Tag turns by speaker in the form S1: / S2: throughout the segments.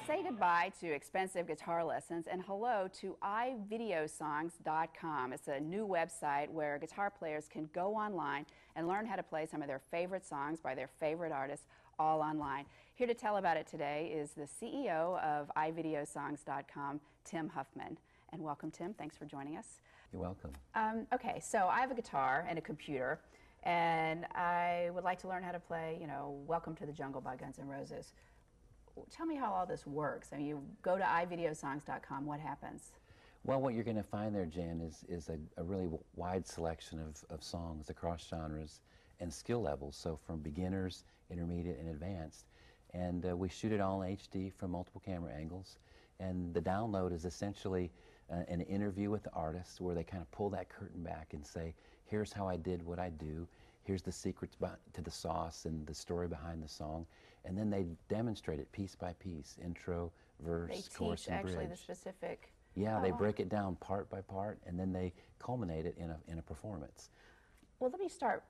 S1: Say goodbye to expensive guitar lessons and hello to iVideosongs.com. It's a new website where guitar players can go online and learn how to play some of their favorite songs by their favorite artists all online. Here to tell about it today is the CEO of iVideosongs.com, Tim Huffman. And welcome, Tim. Thanks for joining us.
S2: You're welcome.
S1: Okay, so I have a guitar and a computer, and I would like to learn how to play, Welcome to the Jungle by Guns N' Roses. Tell me how all this works. I mean, you go to iVideosongs.com, what happens?
S2: Well, what you're going to find there, Jan, is a really wide selection of songs across genres and skill levels, so from beginners, intermediate, and advanced. And we shoot it all in HD from multiple camera angles. And the download is essentially an interview with the artist where they kind of pull that curtain back and say, here's how I did what I do, here's the secret to the sauce and the story behind the song. And then they demonstrate it piece by piece, intro, verse, chorus, and bridge.
S1: They teach actually the specific...
S2: Yeah, they break it down part by part, and then they culminate it in a performance.
S1: Well, let's start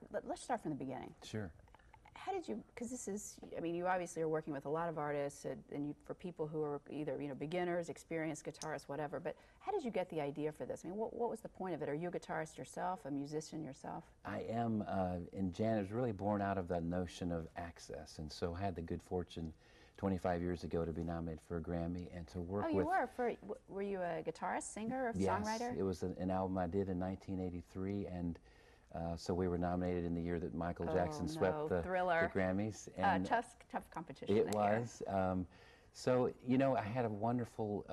S1: from the beginning.
S2: Sure.
S1: How did you, because this is, I mean, you obviously are working with a lot of artists, and for people who are either, beginners, experienced guitarists, whatever, but how did you get the idea for this? I mean, what was the point of it? Are you a guitarist yourself, a musician yourself?
S2: I am, and Jan is really born out of that notion of access, and so I had the good fortune 25 years ago to be nominated for a Grammy and to work with...
S1: Oh, you were? Were you a guitarist, singer, or songwriter?
S2: Yes, it was an album I did in 1983, and so we were nominated in the year that Michael Jackson swept the Grammys.
S1: And tough competition.
S2: It was. So, I had a wonderful,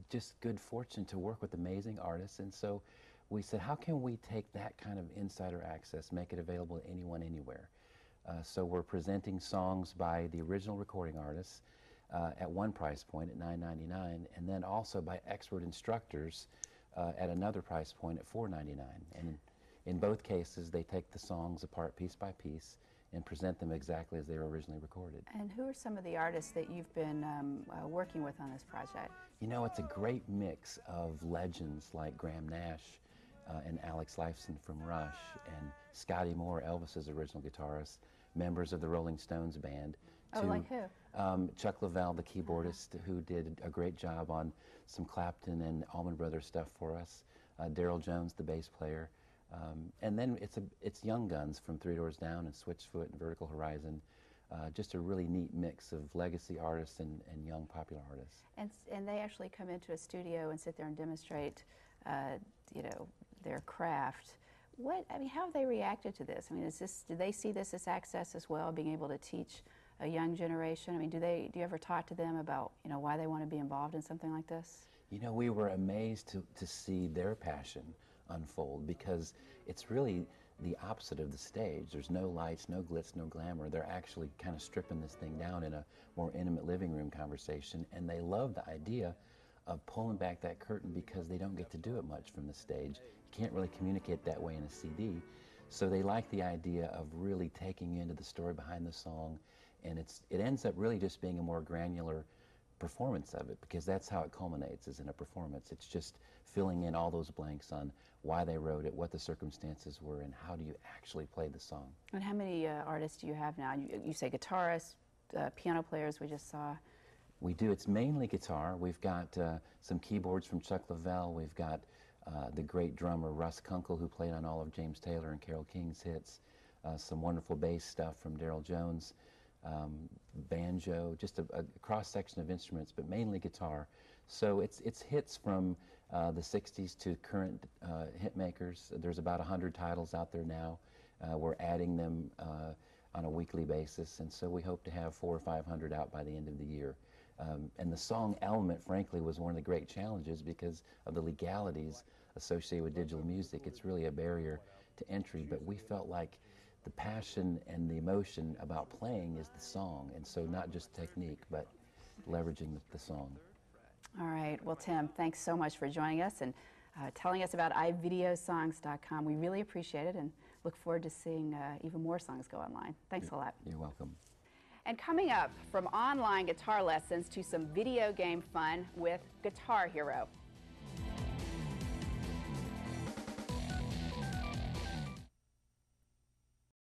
S2: just good fortune to work with amazing artists, and so we said, how can we take that kind of insider access, make it available to anyone, anywhere? So we're presenting songs by the original recording artists at one price point at $9.99, and then also by expert instructors at another price point at $4.99. And in both cases, they take the songs apart piece by piece and present them exactly as they were originally recorded.
S1: And who are some of the artists that you've been working with on this project?
S2: It's a great mix of legends like Graham Nash and Alex Lifeson from Rush, and Scotty Moore, Elvis's original guitarist, members of the Rolling Stones band.
S1: Oh, like who?
S2: Chuck Leavell, the keyboardist, who did a great job on some Clapton and Allman Brothers stuff for us. Daryl Jones, the bass player. And then it's young guns from Three Doors Down and Switchfoot and Vertical Horizon. Just a really neat mix of legacy artists and young popular artists.
S1: And they actually come into a studio and sit there and demonstrate, their craft. How have they reacted to this? I mean, do they see this as access as well, being able to teach a young generation? I mean, do you ever talk to them about, why they want to be involved in something like this?
S2: We were amazed to see their passion unfold, because it's really the opposite of the stage. There's no lights, no glitz, no glamour. They're actually kind of stripping this thing down in a more intimate living room conversation, and they love the idea of pulling back that curtain because they don't get to do it much from the stage. You can't really communicate that way in a CD. So they like the idea of really taking you into the story behind the song, and it ends up really just being a more granular performance of it, because that's how it culminates, is in a performance. It's just filling in all those blanks on why they wrote it, what the circumstances were, and how do you actually play the song.
S1: And how many artists do you have now? You say guitarists, piano players we just saw.
S2: We do. It's mainly guitar. We've got some keyboards from Chuck Leavell. We've got the great drummer Russ Kunkel, who played on all of James Taylor and Carole King's hits. Some wonderful bass stuff from Daryl Jones. Banjo, just a cross-section of instruments, but mainly guitar. So it's hits from the 60s to current hit makers. There's about 100 titles out there now. We're adding them on a weekly basis, and so we hope to have 400 or 500 out by the end of the year. And the song element, frankly, was one of the great challenges because of the legalities associated with digital music. It's really a barrier to entry, but we felt like the passion and the emotion about playing is the song, and so not just technique, but leveraging the song.
S1: All right. Well, Tim, thanks so much for joining us and telling us about iVideosongs.com. We really appreciate it and look forward to seeing even more songs go online. Thanks a lot.
S2: You're welcome.
S1: And coming up, from online guitar lessons to some video game fun with Guitar Hero.